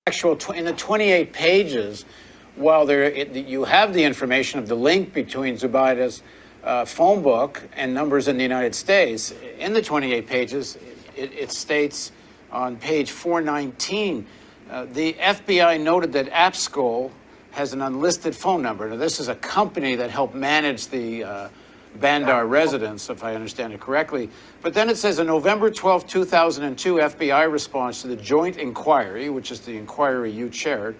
In the 28 pages, while you have the information of the link between Zubaida's phone book and numbers in the United States, in the 28 pages, it states on page 419, the FBI noted that AppSchool has an unlisted phone number. Now, this is a company that helped manage the Bandar residence, if I understand it correctly. But then it says, a November 12, 2002 FBI response to the joint inquiry, which is the inquiry you chaired,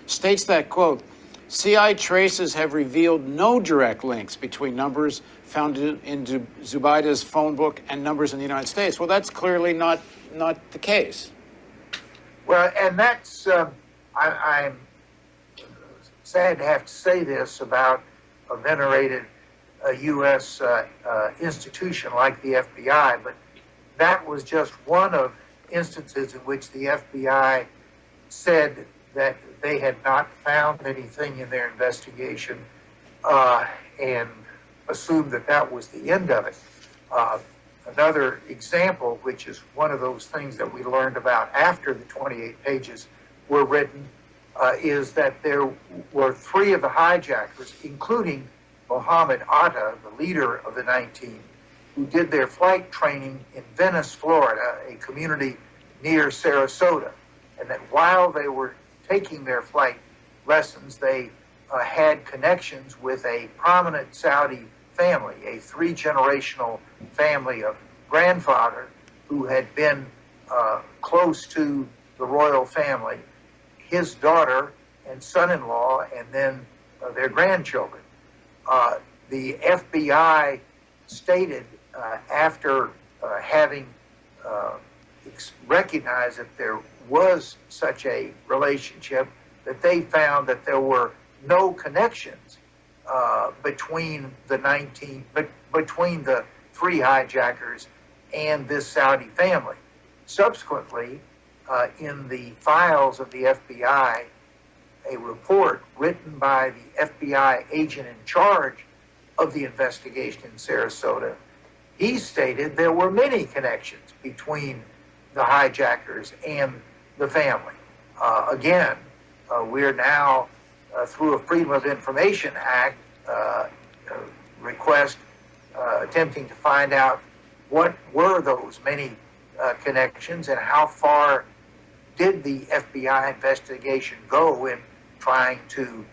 states that, quote, CI traces have revealed no direct links between numbers found in Zubaida's phone book and numbers in the United States. Well, that's clearly not the case. Well, and that's, I'm sad to have to say this about a venerated U.S. Institution like the FBI, but that was just one of instances in which the FBI said that they had not found anything in their investigation and assumed that that was the end of it. Another example, which is one of those things that we learned about after the 28 pages were written, is that there were 3 of the hijackers, including Mohamed Atta, the leader of the 19, who did their flight training in Venice, Florida, a community near Sarasota. And that while they were taking their flight lessons, they had connections with a prominent Saudi family, a 3-generational family of grandfather who had been close to the royal family, his daughter and son-in-law, and then their grandchildren. The FBI stated after having recognized that there was such a relationship that they found that there were no connections between the 3 hijackers and this Saudi family. Subsequently, in the files of the FBI, a report written by the FBI agent in charge of the investigation in Sarasota, he stated there were many connections between the hijackers and the family. Again, we're now, through a Freedom of Information Act request, attempting to find out what were those many connections and how far did the FBI investigation go in trying to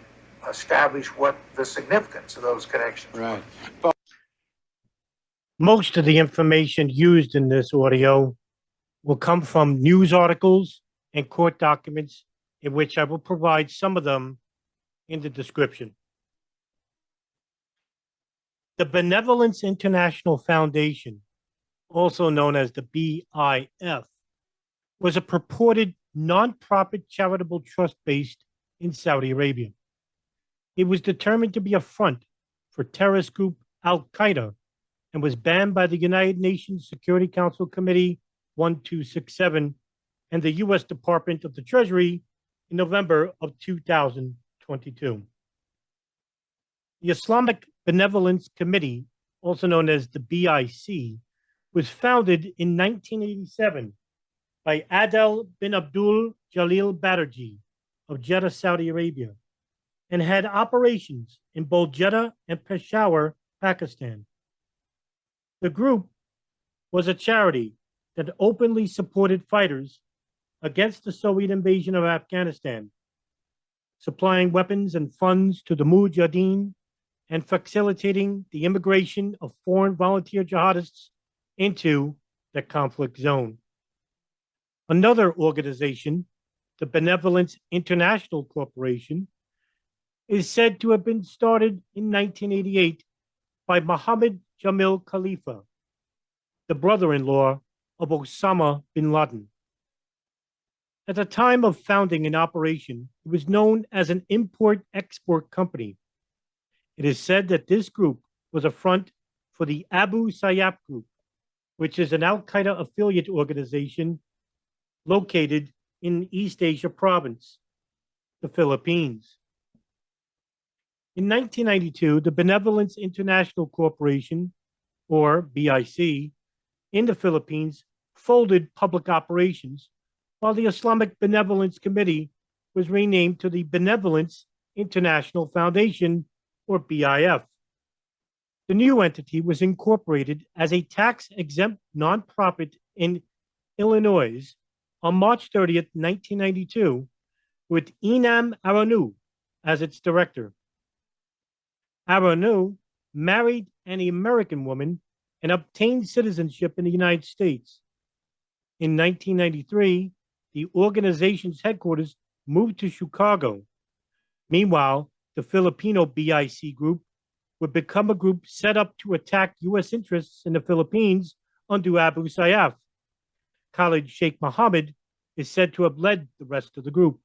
establish what the significance of those connections were. Right. Most of the information used in this audio will come from news articles and court documents, in which I will provide some of them in the description. The Benevolence International Foundation, also known as the BIF, was a purported non-profit charitable trust based in Saudi Arabia. It was determined to be a front for terrorist group Al-Qaeda and was banned by the United Nations Security Council Committee 1267 and the U.S. Department of the Treasury in November of 2022. The Islamic Benevolence Committee, also known as the BIC, was founded in 1987 by Adel bin Abdul Jalil Banerjee of Jeddah, Saudi Arabia, and had operations in both Jeddah and Peshawar, Pakistan. The group was a charity that openly supported fighters against the Soviet invasion of Afghanistan, supplying weapons and funds to the Mujahideen and facilitating the immigration of foreign volunteer jihadists into the conflict zone. Another organization, the Benevolence International Corporation, is said to have been started in 1988 by Mohammed Jamal Khalifa, the brother-in-law of Osama Bin Laden. At the time of founding and operation, it was known as an import-export company. It is said that this group was a front for the Abu Sayyaf Group, which is an Al-Qaeda affiliate organization located in East Asia province, the Philippines. In 1992, the Benevolence International Corporation, or BIC, in the Philippines folded public operations, while the Islamic Benevolence Committee was renamed to the Benevolence International Foundation, or BIF. The new entity was incorporated as a tax-exempt nonprofit in Illinois on March 30th, 1992, with Enaam Arnaout as its director. Aranout married an American woman and obtained citizenship in the United States. In 1993, the organization's headquarters moved to Chicago. Meanwhile, the Filipino BIC group would become a group set up to attack U.S. interests in the Philippines under Abu Sayyaf. Khalid Sheikh Mohammed is said to have led the rest of the group.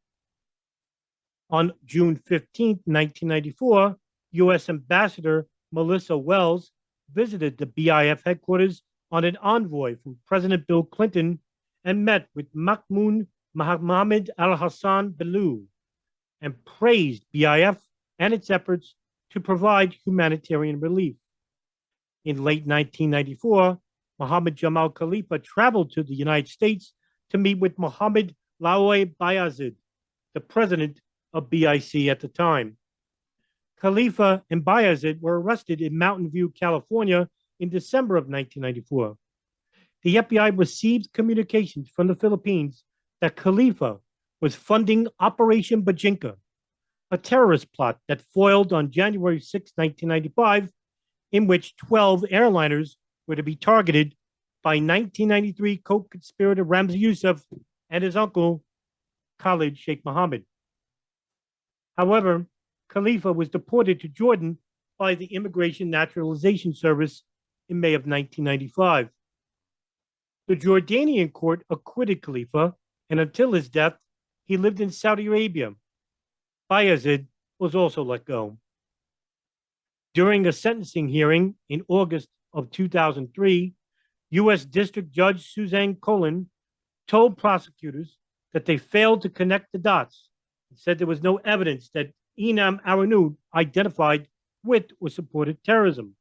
On June 15, 1994, U.S. Ambassador Melissa Wells visited the BIF headquarters on an envoy from President Bill Clinton and met with Mahmoud Mohammed al-Hassan Belou and praised BIF and its efforts to provide humanitarian relief. In late 1994, Mohammed Jamal Khalifa traveled to the United States to meet with Mohamed Loay Bayazid, the president of BIC at the time. Khalifa and Bayazid were arrested in Mountain View, California in December of 1994. The FBI received communications from the Philippines that Khalifa was funding Operation Bojinka, a terrorist plot that foiled on January 6, 1995, in which 12 airliners were to be targeted by 1993 co-conspirator Ramzi Youssef and his uncle, Khalid Sheikh Mohammed. However, Khalifa was deported to Jordan by the Immigration Naturalization Service in May of 1995. The Jordanian court acquitted Khalifa, and until his death, he lived in Saudi Arabia. Bayazid was also let go. During a sentencing hearing in August of 2003, U.S. District Judge Suzanne Colin told prosecutors that they failed to connect the dots and said there was no evidence that Enaam Arnaout identified with or supported terrorism.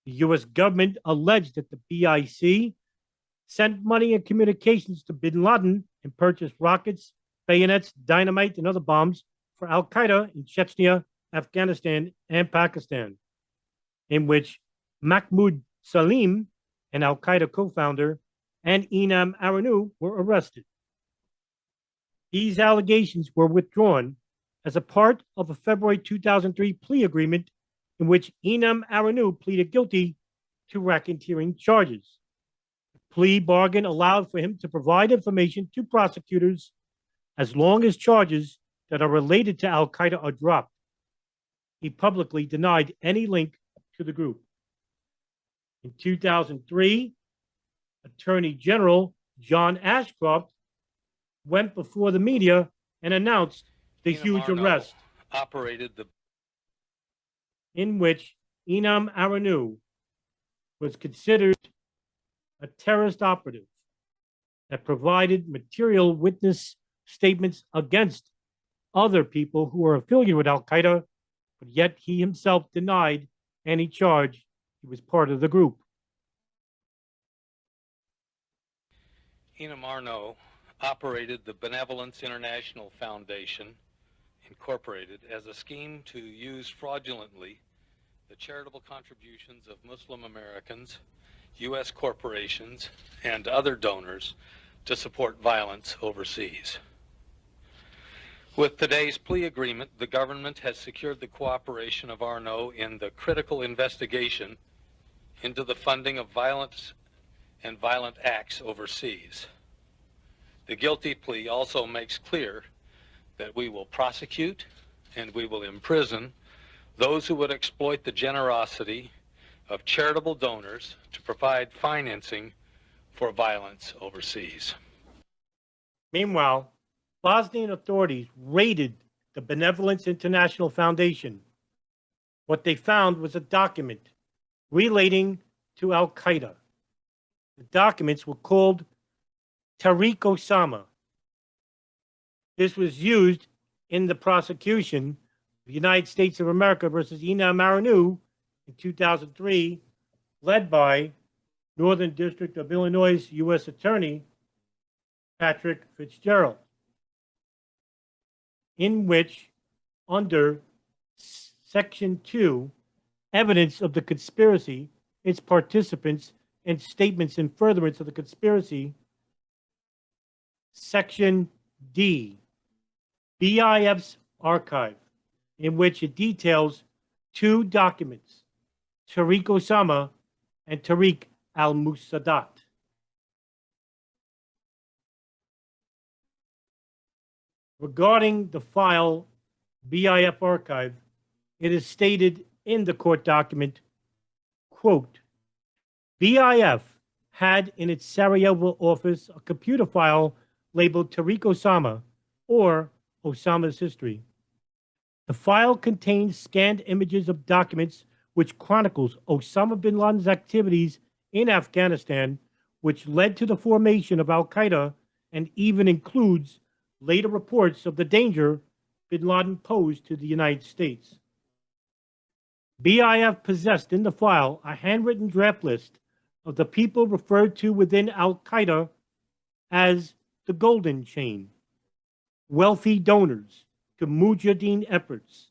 The U.S. government alleged that the BIC sent money and communications to Bin Laden and purchased rockets, bayonets, dynamite, and other bombs for Al-Qaeda in Chechnya, Afghanistan, and Pakistan, in which Mahmoud Salim, an Al-Qaeda co-founder, and Enaam Arnaout were arrested. These allegations were withdrawn as a part of a February 2003 plea agreement in which Enaam Arnaout pleaded guilty to racketeering charges. The plea bargain allowed for him to provide information to prosecutors as long as charges that are related to Al-Qaeda are dropped. He publicly denied any link to the group. In 2003, Attorney General John Ashcroft went before the media and announced the huge arrest in which Enaam Arnaout was considered a terrorist operative that provided material witness statements against other people who were affiliated with Al-Qaeda, but yet he himself denied any charge he was part of the group. Enaam Arnaout operated the Benevolence International Foundation, Incorporated, as a scheme to use fraudulently the charitable contributions of Muslim Americans, U.S. corporations, and other donors to support violence overseas. With today's plea agreement, the government has secured the cooperation of Arnaout in the critical investigation into the funding of violence and violent acts overseas. The guilty plea also makes clear that we will prosecute and we will imprison those who would exploit the generosity of charitable donors to provide financing for violence overseas. Meanwhile, Bosnian authorities raided the Benevolence International Foundation. What they found was a document relating to Al-Qaeda. The documents were called Tariq Osama. This was used in the prosecution of the United States of America versus Enaam Arnaout in 2003, led by Northern District of Illinois U.S. Attorney Patrick Fitzgerald. in which, under Section 2, evidence of the conspiracy, its participants, and statements in furtherance of the conspiracy, Section D, BIF's archive, in which it details two documents, Tariq Osama and Tariq al-Musadat. Regarding the file BIF archive, it is stated in the court document, quote, BIF had in its Sarajevo office a computer file labeled Tariq Osama, or Osama's History. The file contains scanned images of documents which chronicles Osama bin Laden's activities in Afghanistan, which led to the formation of Al-Qaeda, and even includes later reports of the danger bin Laden posed to the United States. BIF possessed in the file a handwritten draft list of the people referred to within Al-Qaeda as the Golden Chain, wealthy donors to Mujahideen efforts.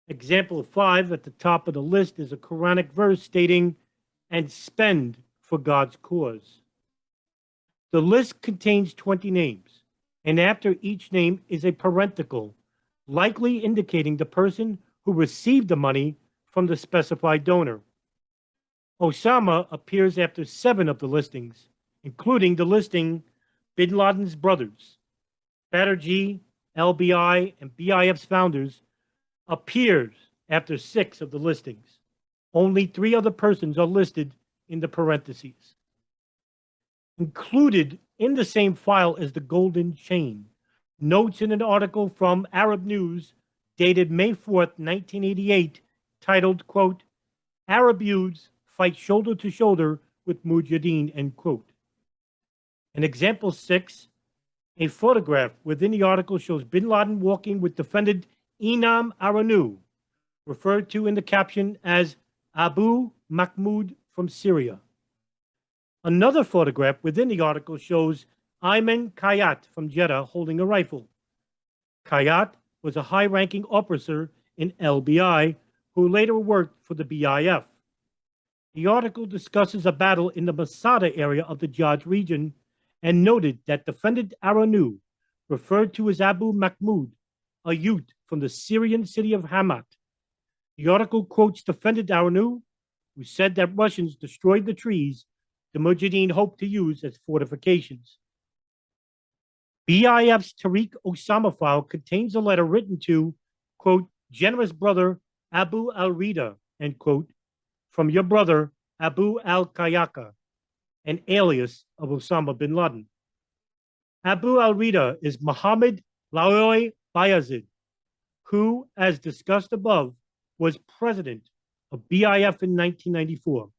Example 5 at the top of the list is a Quranic verse stating, and spend for God's cause. The list contains 20 names, and after each name is a parenthetical, likely indicating the person who received the money from the specified donor. Osama appears after 7 of the listings, including the listing Bin Laden's brothers. Batterjee, LBI, and BIF's founders appears after 6 of the listings. Only 3 other persons are listed in the parentheses. Included in the same file is the Golden Chain, notes in an article from Arab News dated May 4th, 1988, titled, quote, Arab youths fight shoulder to shoulder with Mujahideen, end quote. In example 6, a photograph within the article shows bin Laden walking with defendant Enaam Arnaout, referred to in the caption as Abu Mahmoud from Syria. Another photograph within the article shows Ayman Kayat from Jeddah holding a rifle. Kayat was a high-ranking officer in LBI who later worked for the BIF. The article discusses a battle in the Masada area of the Jaj region and noted that defendant Aranout, referred to as Abu Mahmoud, a youth from the Syrian city of Hamat. The article quotes defendant Aranout, who said that Russians destroyed the trees the Mujahideen hoped to use as fortifications. BIF's Tariq Osama file contains a letter written to, quote, generous brother Abu al-Rida, end quote, from your brother Abu al-Kayaka, an alias of Osama bin Laden. Abu al-Rida is Mohamed Loay Bayazid, who, as discussed above, was president of BIF in 1994.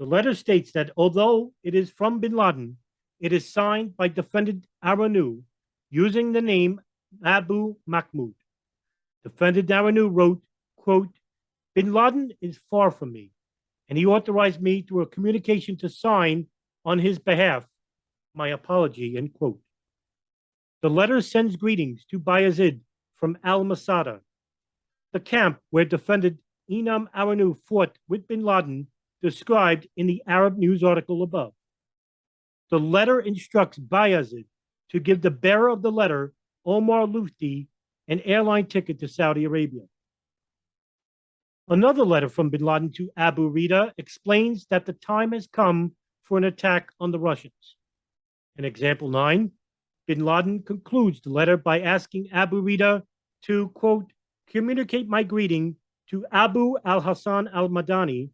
The letter states that although it is from bin Laden, it is signed by defendant Aranout using the name Abu Mahmoud. Defendant Aranout wrote, quote, bin Laden is far from me, and he authorized me through a communication to sign on his behalf my apology, end quote. The letter sends greetings to Bayazid from Al-Masada, the camp where defendant Enaam Arnaout fought with bin Laden, described in the Arab News article above. The letter instructs Bayazid to give the bearer of the letter, Omar Lufti, an airline ticket to Saudi Arabia. Another letter from bin Laden to Abu Rida explains that the time has come for an attack on the Russians. In example 9, bin Laden concludes the letter by asking Abu Rida to, quote, communicate my greeting to Abu al-Hassan al-Madani,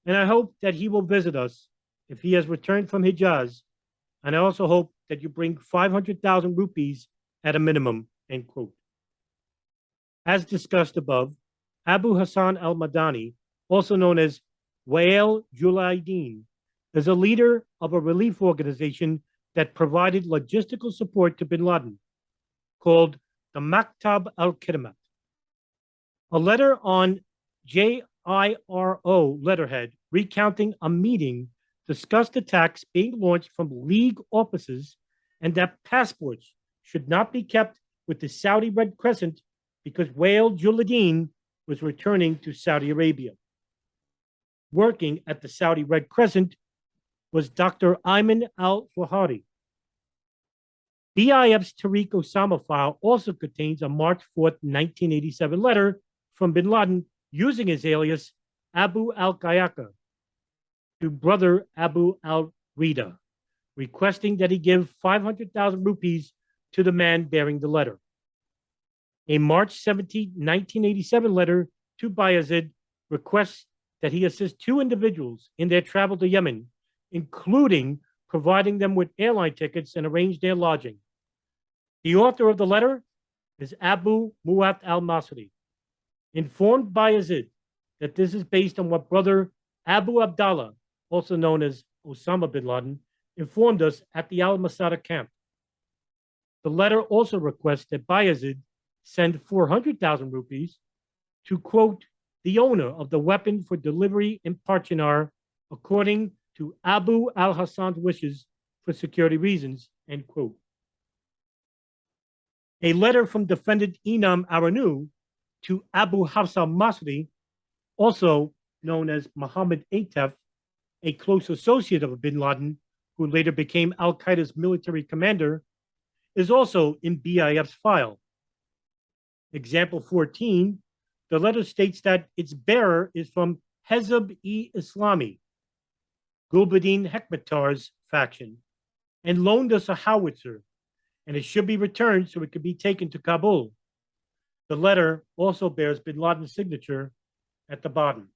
and I hope that he will visit us if he has returned from Hijaz, and I also hope that you bring 500,000 rupees at a minimum, end quote. As discussed above, Abu Hassan al-Madani, also known as Wael Julaideen, is a leader of a relief organization that provided logistical support to bin Laden, called the Maktab al-Khidmat. A letter on JIRO letterhead recounting a meeting discussed attacks being launched from League offices and that passports should not be kept with the Saudi Red Crescent because Wael Juladeen was returning to Saudi Arabia. Working at the Saudi Red Crescent was Dr. Ayman al-Zawahiri. BIF's Tariq Osama file also contains a March 4th, 1987 letter from bin Laden using his alias Abu al-Qaeda to brother Abu al-Rida, requesting that he give 500,000 rupees to the man bearing the letter. A March 17, 1987 letter to Bayazid requests that he assist two individuals in their travel to Yemen, including providing them with airline tickets and arrange their lodging. The author of the letter is Abu Muat al-Masri, informed Bayazid that this is based on what brother Abu Abdallah, also known as Osama bin Laden, informed us at the al-Masada camp. The letter also requests that Bayazid send 400,000 rupees to, quote, the owner of the weapon for delivery in Parchinar, according to Abu al-Hassan's wishes for security reasons, end quote. A letter from defendant Enaam Arnaout to Abu Hafs al-Masri, also known as Mohamed Atef, a close associate of bin Laden, who later became Al-Qaeda's military commander, is also in BIF's file. Example 14, the letter states that its bearer is from Hezb-e-Islami, Gulbuddin Hekmatar's faction, and loaned us a howitzer, and it should be returned so it could be taken to Kabul. The letter also bears bin Laden's signature at the bottom.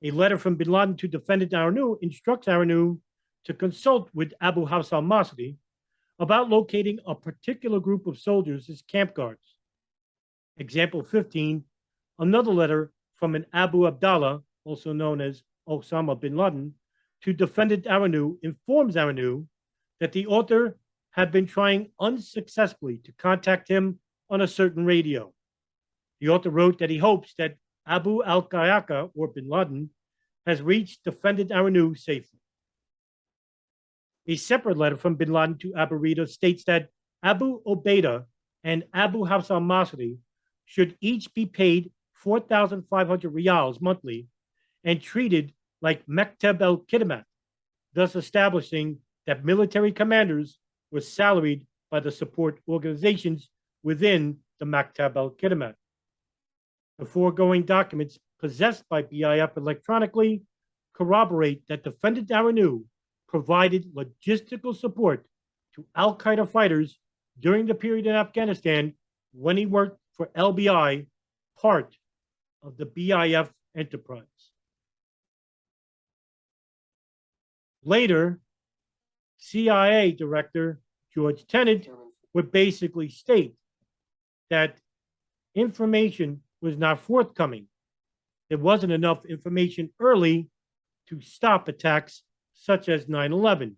A letter from bin Laden to defendant Aranout instructs Aranout to consult with Abu Hafs al-Masri about locating a particular group of soldiers as camp guards. Example 15, another letter from an Abu Abdallah, also known as Osama bin Laden, to defendant Aranout informs Aranout that the author had been trying unsuccessfully to contact him on a certain radio. The author wrote that he hopes that Abu al-Qaeda, or bin Laden, has reached defendant Aranout safely. A separate letter from bin Laden to Abu Rida states that Abu Obaida and Abu Hafs al-Masri should each be paid 4,500 riyals monthly and treated like Mekteb al-Khidmat, thus establishing that military commanders were salaried by the support organizations within the Mekteb al-Khidmat. The foregoing documents possessed by BIF electronically corroborate that defendant Aranout provided logistical support to Al-Qaeda fighters during the period in Afghanistan when he worked for LBI, part of the BIF enterprise. Later, CIA Director George Tenet would basically state that information was not forthcoming. There wasn't enough information early to stop attacks such as 9/11.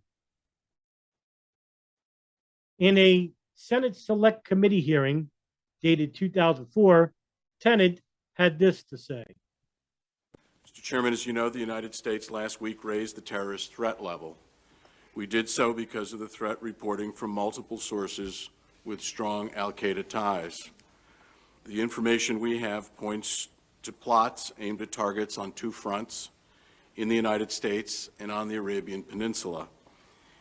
In a Senate Select Committee hearing dated 2004, Tenet had this to say. Mr. Chairman, as you know, the United States last week raised the terrorist threat level. We did so because of the threat reporting from multiple sources with strong Al-Qaeda ties. The information we have points to plots aimed at targets on two fronts, in the United States and on the Arabian Peninsula.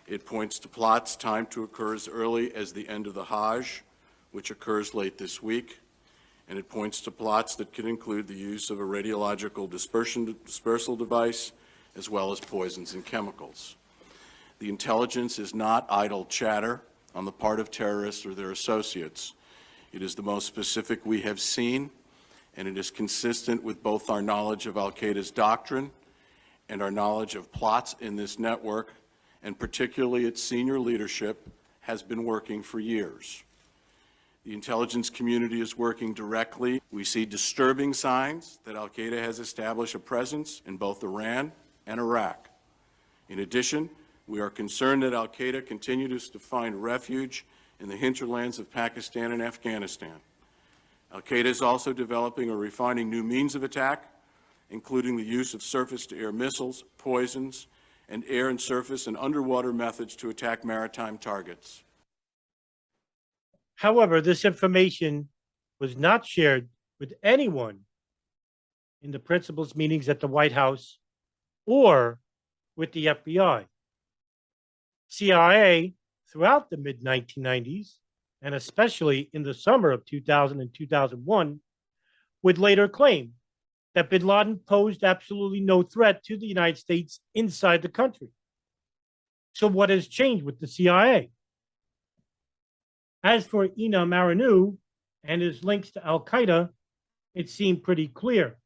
It points to plots timed to occur as early as the end of the Hajj, which occurs late this week, and it points to plots that could include the use of a radiological dispersal device, as well as poisons and chemicals. The intelligence is not idle chatter on the part of terrorists or their associates. It is the most specific we have seen, and it is consistent with both our knowledge of Al-Qaeda's doctrine and our knowledge of plots in this network, and particularly its senior leadership, has been working for years. The intelligence community is working directly. We see disturbing signs that Al-Qaeda has established a presence in both Iran and Iraq. In addition, we are concerned that Al-Qaeda continues to find refuge in the hinterlands of Pakistan and Afghanistan. Al-Qaeda is also developing or refining new means of attack, including the use of surface-to-air missiles, poisons, and air and surface and underwater methods to attack maritime targets. However, this information was not shared with anyone in the principals' meetings at the White House or with the FBI. CIA, throughout the mid 1990s, and especially in the summer of 2000 and 2001, would later claim that bin Laden posed absolutely no threat to the United States inside the country. So, what has changed with the CIA? As for Enaam Arnaout and his links to Al-Qaeda, it seemed pretty clear.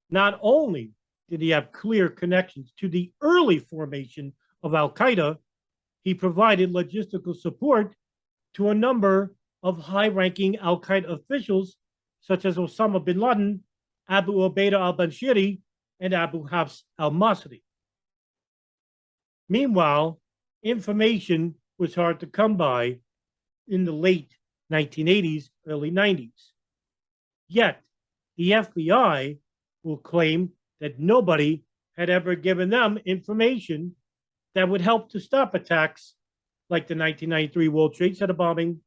Not only did he have clear connections to the early formation of Al-Qaeda, he provided logistical support to a number of high-ranking Al-Qaeda officials, such as Osama Bin Laden, Abu Ubaidah al-Banshiri, and Abu Hafs al-Masri. Meanwhile, information was hard to come by in the late 1980s, early 90s. Yet, the FBI will claim that nobody had ever given them information that would help to stop attacks like the 1993 World Trade Center bombing,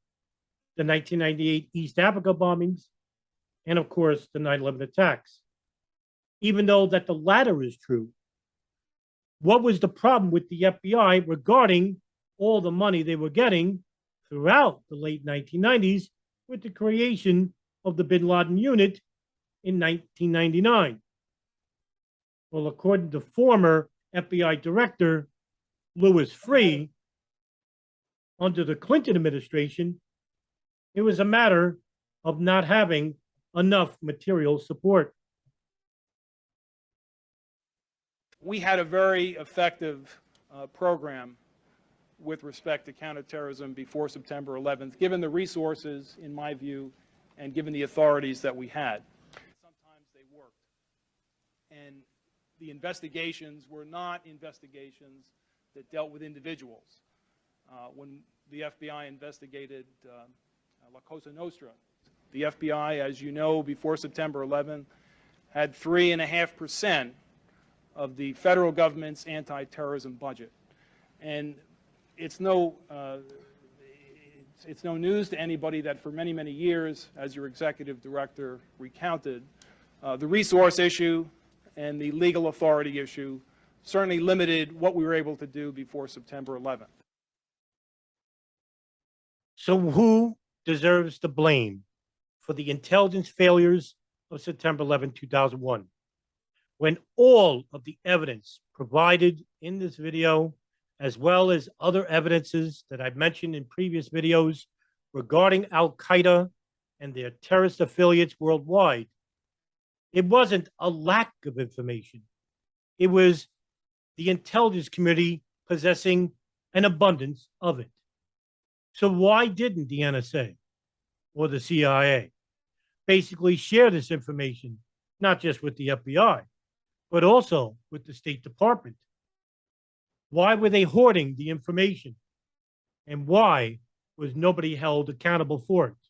the 1998 East Africa bombings, and of course, the 9/11 attacks. Even though that the latter is true, what was the problem with the FBI regarding all the money they were getting throughout the late 1990s with the creation of the Bin Laden unit in 1999? Well, according to former FBI Director Louis Freeh, under the Clinton administration, it was a matter of not having enough material support. We had a very effective program with respect to counterterrorism before September 11th, given the resources, in my view, and given the authorities that we had. Sometimes they worked. And the investigations were not investigations that dealt with individuals. When the FBI investigated La Cosa Nostra, the FBI, as you know, before September 11th, had 3.5% of the federal government's anti-terrorism budget. And it's no news to anybody that for many, many years, as your executive director recounted, the resource issue and the legal authority issue certainly limited what we were able to do before September 11th. So who deserves the blame for the intelligence failures of September 11, 2001? When all of the evidence provided in this video, as well as other evidences that I've mentioned in previous videos regarding Al-Qaeda and their terrorist affiliates worldwide, it wasn't a lack of information. It was the intelligence community possessing an abundance of it. So why didn't the NSA or the CIA basically share this information, not just with the FBI, but also with the State Department? Why were they hoarding the information? And why was nobody held accountable for it?